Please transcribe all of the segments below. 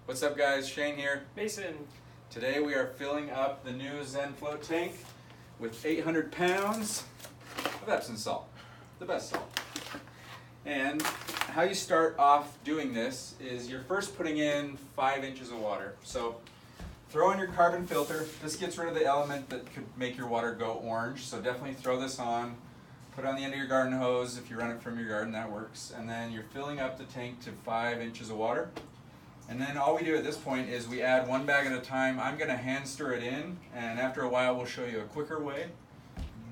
What's up guys, Shane here. Mason. Today we are filling up the new Zen float tank with 800 pounds of Epsom salt, the best salt. And how you start off doing this is you're first putting in 5 inches of water. So throw in your carbon filter. This gets rid of the element that could make your water go orange, so definitely throw this on. Put it on the end of your garden hose. If you run it from your garden, that works. And then you're filling up the tank to 5 inches of water. And then all we do at this point is we add 1 bag at a time. I'm going to hand stir it in, and after a while we'll show you a quicker way.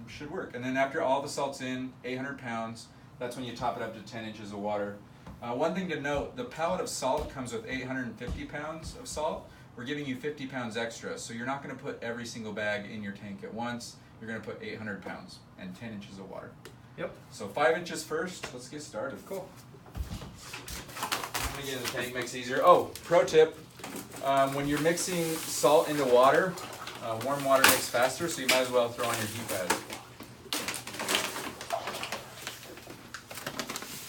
Should work. And then after all the salt's in, 800 pounds, that's when you top it up to 10 inches of water. One thing to note, the pallet of salt comes with 850 pounds of salt. We're giving you 50 pounds extra, so you're not going to put every single bag in your tank at once. You're going to put 800 pounds and 10 inches of water. Yep. So 5 inches first. Let's get started. Cool. I'm going to get in the tank, makes it easier. Oh, pro tip, when you're mixing salt into water, warm water makes faster, so you might as well throw on your heat pad.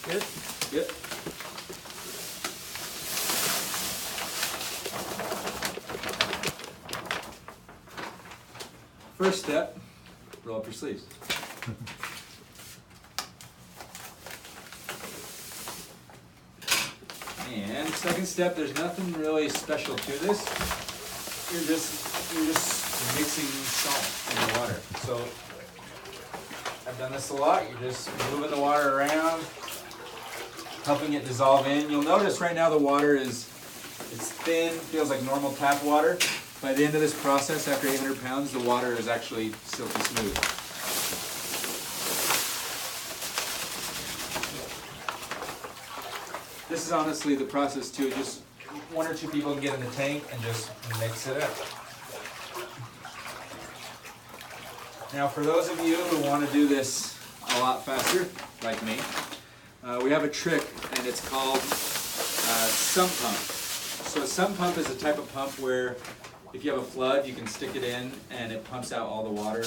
Good? Yep. First step, roll up your sleeves. And second step, there's nothing really special to this. You're just mixing salt in the water. So I've done this a lot. You're just moving the water around, helping it dissolve in. You'll notice right now the water it's thin, feels like normal tap water. By the end of this process, after 800 pounds, the water is actually silky smooth. This is honestly the process too. Just 1 or 2 people can get in the tank and just mix it up. Now for those of you who want to do this a lot faster, like me, we have a trick and it's called sump pump. So a sump pump is a type of pump where if you have a flood, you can stick it in and it pumps out all the water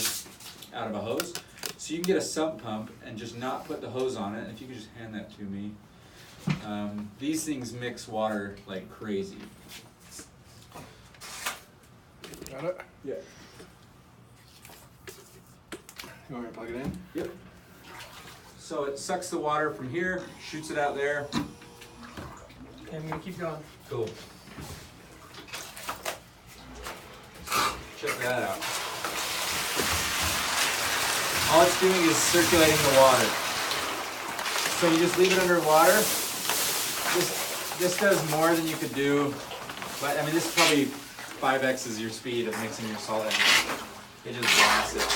out of a hose. So you can get a sump pump and just not put the hose on it. And if you could just hand that to me. These things mix water like crazy. Got it? Yeah. You want me to plug it in? Yep. So it sucks the water from here, shoots it out there. Okay, I'm going to keep going. Cool. Check that out. All it's doing is circulating the water. So you just leave it under water. This does more than you could do, but I mean this is probably 5x is your speed of mixing your salt in. It just blasts it.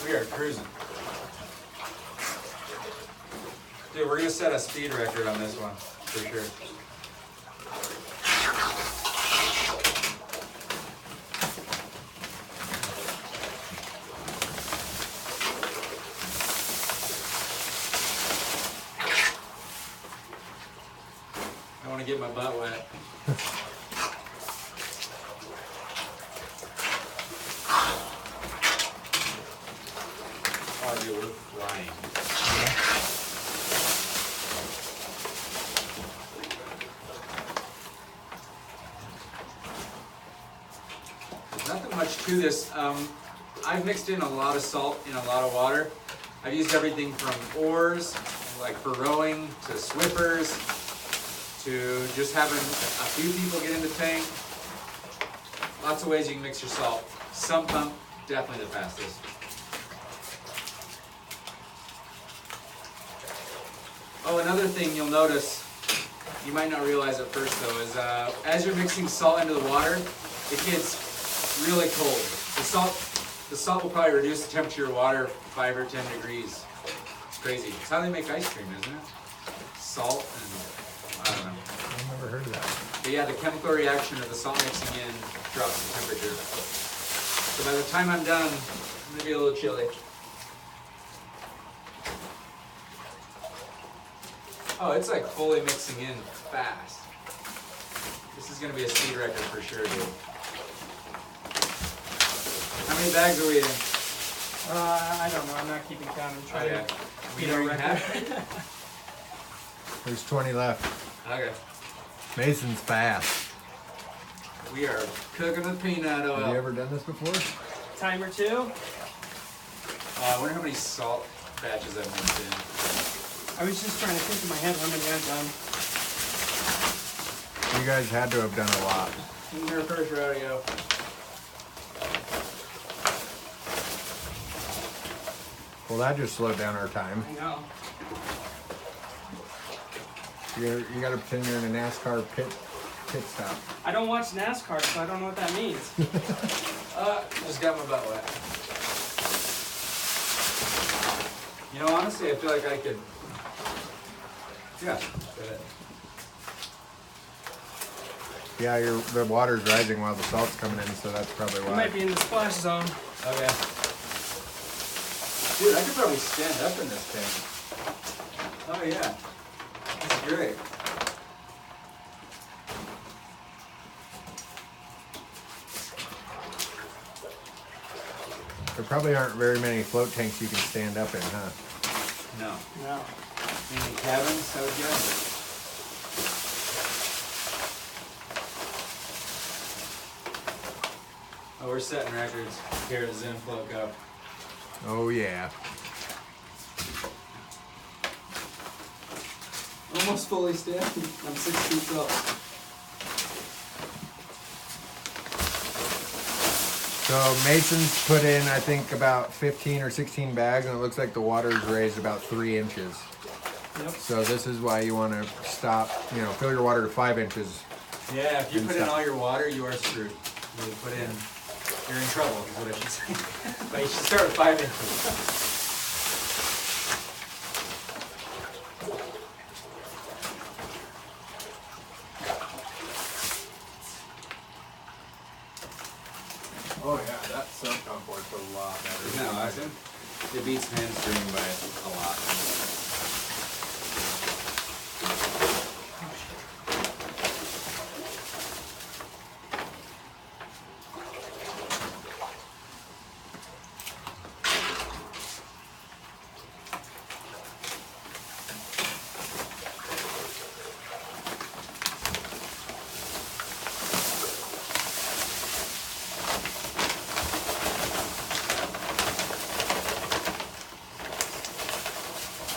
We are cruising. Dude, we're gonna set a speed record on this one, for sure. I wanna get my butt wet. Oh, dude, we're flying. Nothing much to this. I've mixed in a lot of salt in a lot of water. I've used everything from oars, like for rowing, to swippers, to just having a few people get in the tank. Lots of ways you can mix your salt. Sump pump, definitely the fastest. Oh, another thing you'll notice, you might not realize at first though, is as you're mixing salt into the water, it gets really cold. The salt will probably reduce the temperature of water 5 or 10 degrees. It's crazy. It's how they make ice cream, isn't it? Salt and, I don't know. I've never heard of that. But yeah, the chemical reaction of the salt mixing in drops the temperature. So by the time I'm done, I'm gonna be a little chilly. Oh, it's like fully mixing in fast. This is gonna be a speed record for sure, dude. How many bags are we in? I don't know. I'm not keeping count. I'm trying Okay. to We beat our nearing record. There's 20 left. Okay. Mason's fast. We are cooking with peanut oil. Have you ever done this before? Timer 2. I wonder how many salt batches I've mixed in. I was just trying to think in my head how many I've done. You guys had to have done a lot. In her first rodeo. Well, that just slowed down our time. I know. You got to pretend you're in a NASCAR pit stop. I don't watch NASCAR, so I don't know what that means. Just got my butt wet. You know, honestly, I feel like I could. Yeah, go ahead. Yeah, the water's rising while the salt's coming in, so that's probably We why. might be in the splash zone. Okay. Dude, I could probably stand up in this thing. Oh yeah. That's great. There probably aren't very many float tanks you can stand up in, huh? No. No. Any cabins, I would guess. Oh, we're setting records here at Zen Float Go. Oh, yeah. Almost fully standing. I'm 6 feet tall. So Mason's put in, I think, about 15 or 16 bags, and it looks like the water's raised about 3 inches. Yep. So this is why you want to stop, fill your water to 5 inches. Yeah, if you And put in stop. all your water, you are screwed. You put in, you're in trouble, is what I should say. But you should start with 5 inches. Oh yeah, that sub comfort's a lot better. Isn't that awesome? It beats hamstring by a lot.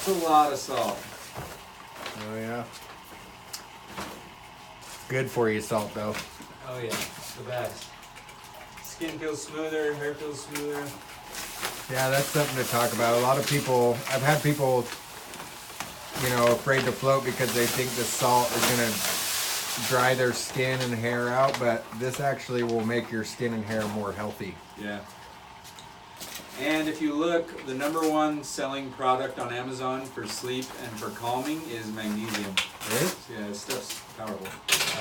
It's a lot of salt. Oh yeah. Good for you, salt though. Oh yeah, it's the best. Skin feels smoother, hair feels smoother. Yeah, that's something to talk about. A lot of people, I've had people, afraid to float because they think the salt is going to dry their skin and hair out, but this actually will make your skin and hair more healthy. Yeah. And if you look, the #1 selling product on Amazon for sleep and for calming is magnesium. Really? Yeah, this stuff's powerful.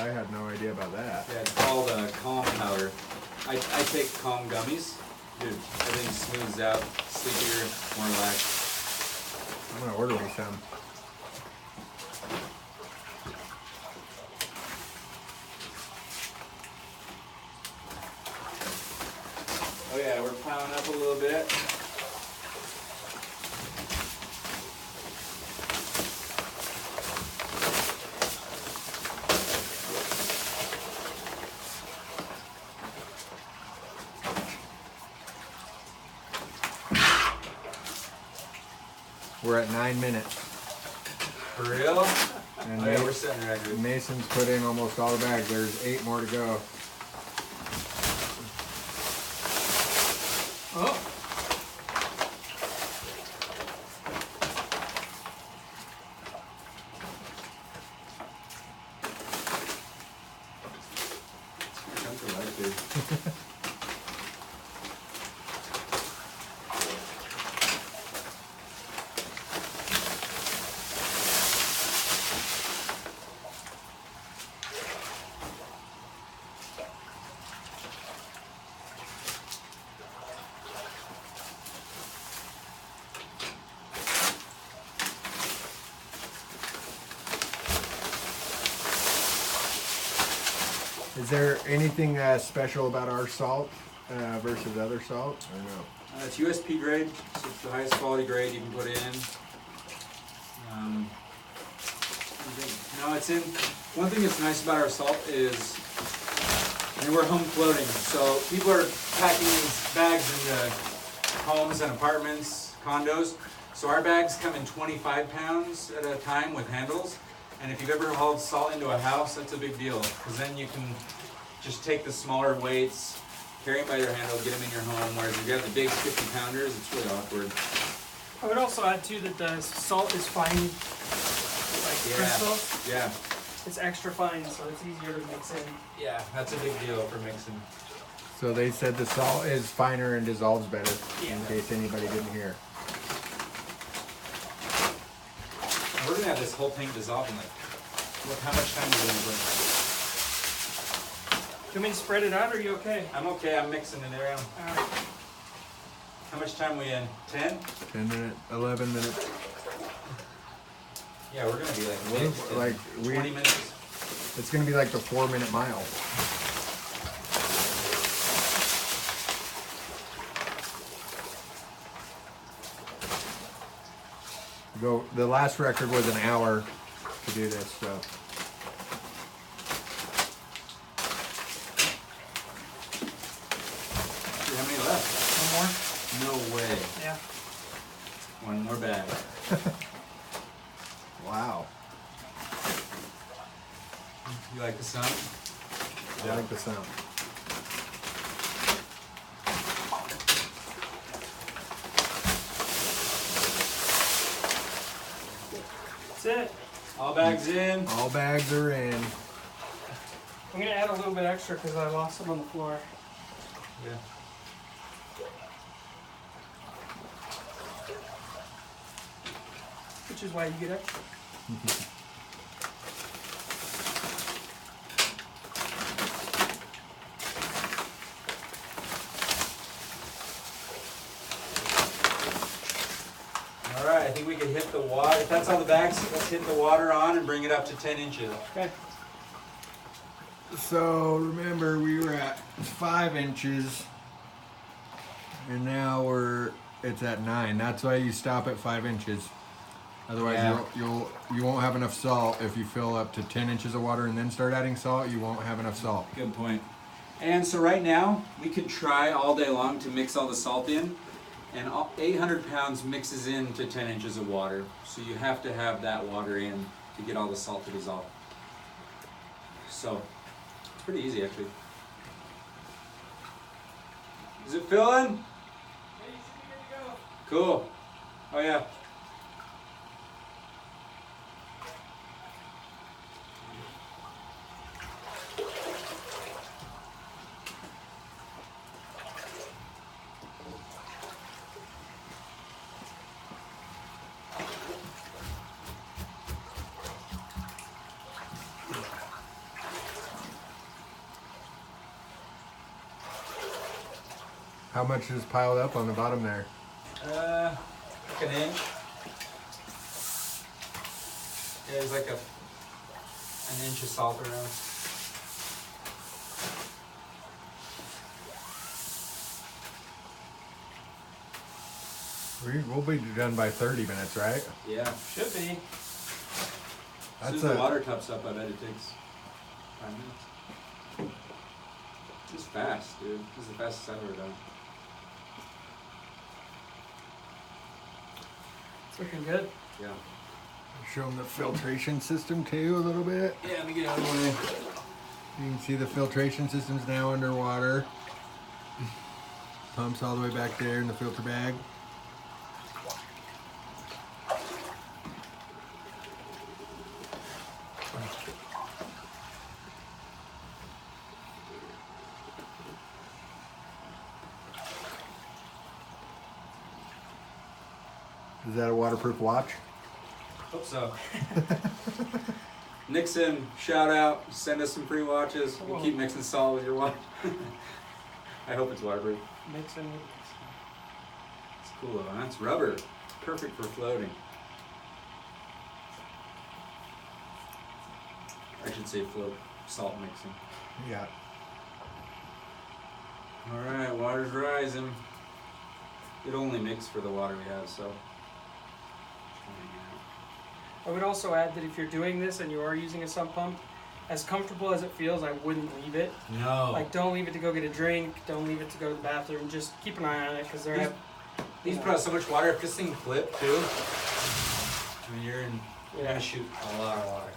I had no idea about that. Yeah, it's called Calm Powder. I take Calm gummies. Dude, everything smooths out, sleepier, more relaxed. I'm going to order me some. Oh yeah, we're piling up a little bit. We're at 9 minutes. For real? And Oh yeah, we're setting a record. Mason's put in almost all the bags. There's 8 more to go. Oh. Come to life, dude. Is there anything special about our salt? versus other salt? I don't know. It's USP grade, so it's the highest quality grade you can put in. No, it's in. One thing that's nice about our salt is, we're home floating, so people are packing these bags into homes and apartments, condos. So our bags come in 25 pounds at a time with handles. And if you've ever hauled salt into a house, that's a big deal, because then you can just take the smaller weights, carry them by your handle, get them in your home. Whereas if you have the big 50 pounders, it's really awkward. I would also add too that the salt is fine, like crystal. Yeah. It's extra fine, so it's easier to mix in. Yeah, that's a big deal for mixing. So they said the salt is finer and dissolves better, Yeah. in case anybody didn't hear. We're gonna have this whole tank dissolve in like, look, how much time are we gonna burn? Do you want me to spread it out, or are you okay? I'm okay, I'm mixing it around. Alright. How much time are we in? 10? 10 minutes, 11 minutes. Yeah, we're gonna be like, 20 minutes. It's gonna be like the 4-minute mile. The last record was an hour to do this, so. How many left? One more? No way. Yeah. One more bag. Wow. You like the sound? I like the sound. That's it. All bags in. All bags are in. I'm gonna add a little bit extra because I lost some on the floor. Yeah. Which is why you get extra. All right, I think we can hit the water. If that's all the bags, let's hit the water on and bring it up to 10 inches. Okay. So remember, we were at 5 inches, and now it's at 9. That's why you stop at 5 inches. Otherwise, Yeah. you won't have enough salt. If you fill up to 10 inches of water and then start adding salt, you won't have enough salt. Good point. And so right now, we could try all day long to mix all the salt in, and 800 pounds mixes into 10 inches of water. So you have to have that water in to get all the salt to dissolve. So, it's pretty easy actually. Is it filling? Cool. Oh yeah. How much is piled up on the bottom there? Like an inch. Yeah, there's like an inch of salt around. We'll be done by 30 minutes, right? Yeah. Should be. As soon as the water tops up, I bet it takes 5 minutes. This is fast, dude. This is the fastest I've ever done. It's looking good. Yeah. Show them the filtration system too a little bit. Yeah, let me get out of the way. You can see the filtration system's now underwater. Pumps all the way back there in the filter bag. Is that a waterproof watch? Hope so. Nixon, shout out. Send us some free watches. We'll keep mixing salt with your watch. I hope it's waterproof. Mix in with It's cool though. That's rubber. Perfect for floating. I should say float salt mixing. Yeah. All right. Water's rising. It'll only mix for the water we have, so. I would also add that if you're doing this and you are using a sump pump, as comfortable as it feels, I wouldn't leave it. No. Like, don't leave it to go get a drink. Don't leave it to go to the bathroom. Just keep an eye on it because they're. These put out so much water. If this thing flipped too, I mean, you're gonna shoot a lot of water.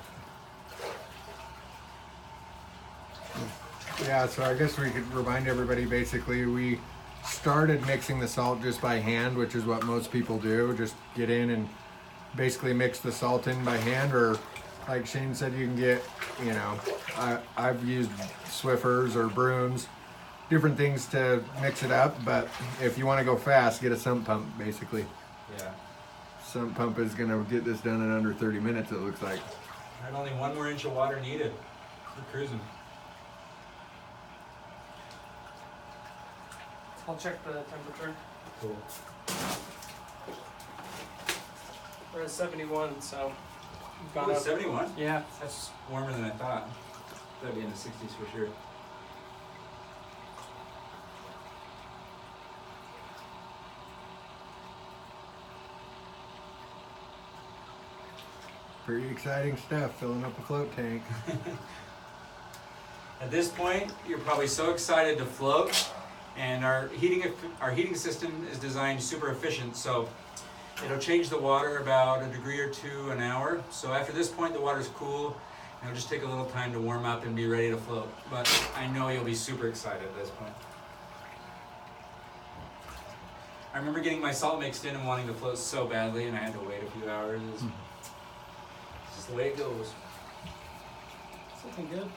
Yeah, so I guess we could remind everybody, basically, we started mixing the salt just by hand, which is what most people do. Just get in and basically mix the salt in by hand, or like Shane said, you can get, you know, I've used Swiffers or brooms, different things to mix it up, but if you want to go fast, get a sump pump, basically. Yeah. Sump pump is going to get this done in under 30 minutes, it looks like. And only 1 more inch of water needed. We're cruising. I'll check the temperature. Cool. We're at 71, so we've gone Oh, up. 71? Yeah. That's warmer than I thought. That'd be in the 60s for sure. Pretty exciting stuff, filling up a float tank. At this point, you're probably so excited to float, and our heating system is designed super efficient, so it'll change the water about 1 degree or 2 an hour. So after this point, the water's cool, and it'll just take a little time to warm up and be ready to float. But I know you'll be super excited at this point. I remember getting my salt mixed in and wanting to float so badly, and I had to wait a few hours. It's just the way it goes. It's looking good.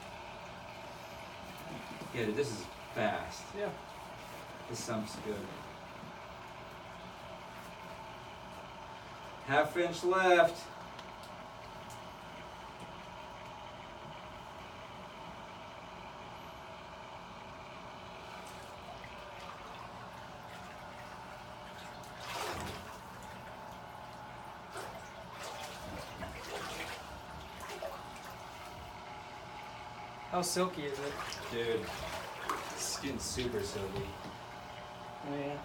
Yeah, dude, this is fast. Yeah. This sump's good. 1/2 inch left. How silky is it? Dude, skin's super silky. Oh, yeah.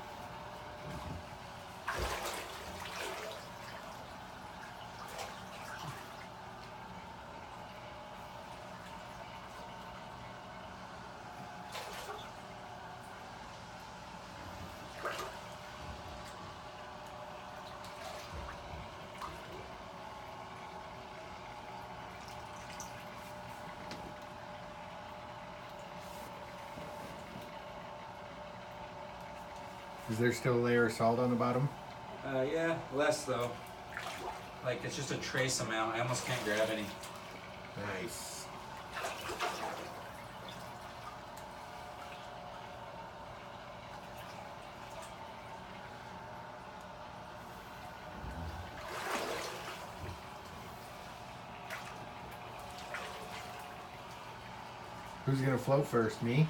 Is there still a layer of salt on the bottom? Yeah, less though. Like, it's just a trace amount. I almost can't grab any. Nice. Who's gonna float first? Me?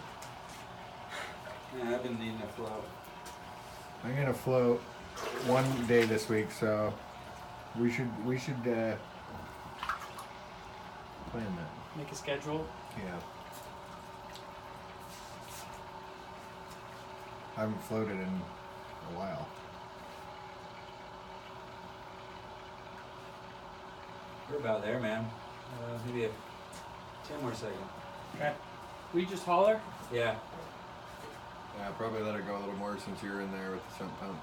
Yeah, I've been needing to float. I'm gonna float one day this week, so we should plan that. Make a schedule. Yeah. I haven't floated in a while. We're about there, man. Maybe 10 more seconds. Okay. We just holler? Yeah. Yeah, probably let it go a little more since you're in there with the sump pump.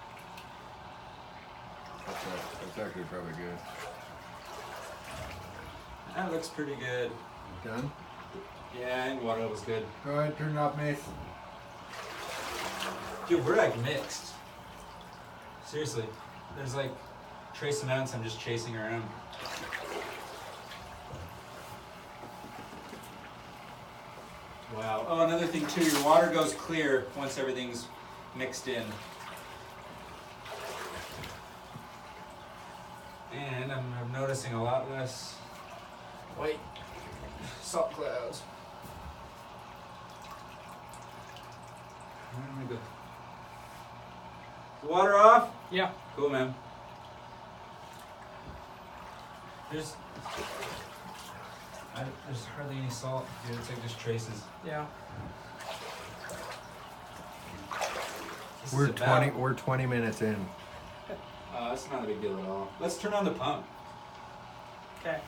That's actually probably good. That looks pretty good. Done? Yeah, and water level's good. Go ahead, turn it off, Mace. Dude, we're like mixed. Seriously. There's like trace amounts I'm just chasing around. Wow. Oh, another thing too, your water goes clear once everything's mixed in. And I'm noticing a lot less white salt clouds. Where am I go? The water off? Yeah. Cool, man. There's hardly any salt, dude. It's like just traces. Yeah. We're is about. We're 20 minutes in. That's not a big deal at all. Let's turn on the pump. Okay.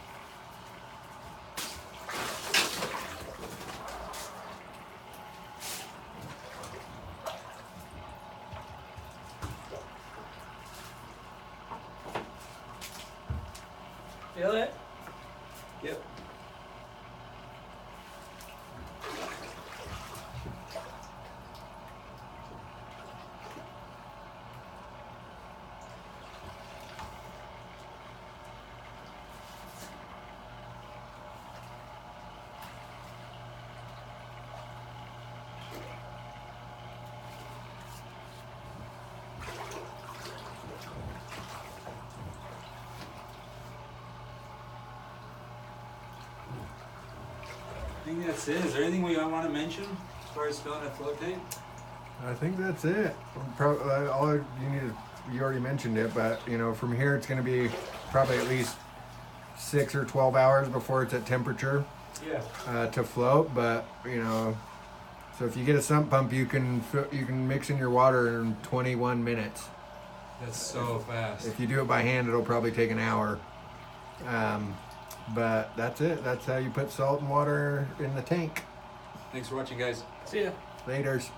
Feel it? Yep. I think that's it. Is there anything we want to mention as far as filling a float tank? I think that's it. All you need is, you already mentioned it, but you know, from here it's going to be probably at least 6 or 12 hours before it's at temperature Yeah. to float. But you know, so if you get a sump pump, you can mix in your water in 21 minutes. That's so fast. If you do it by hand, it'll probably take an hour. But that's it. That's how you put salt and water in the tank. Thanks for watching, guys. See ya. Laters.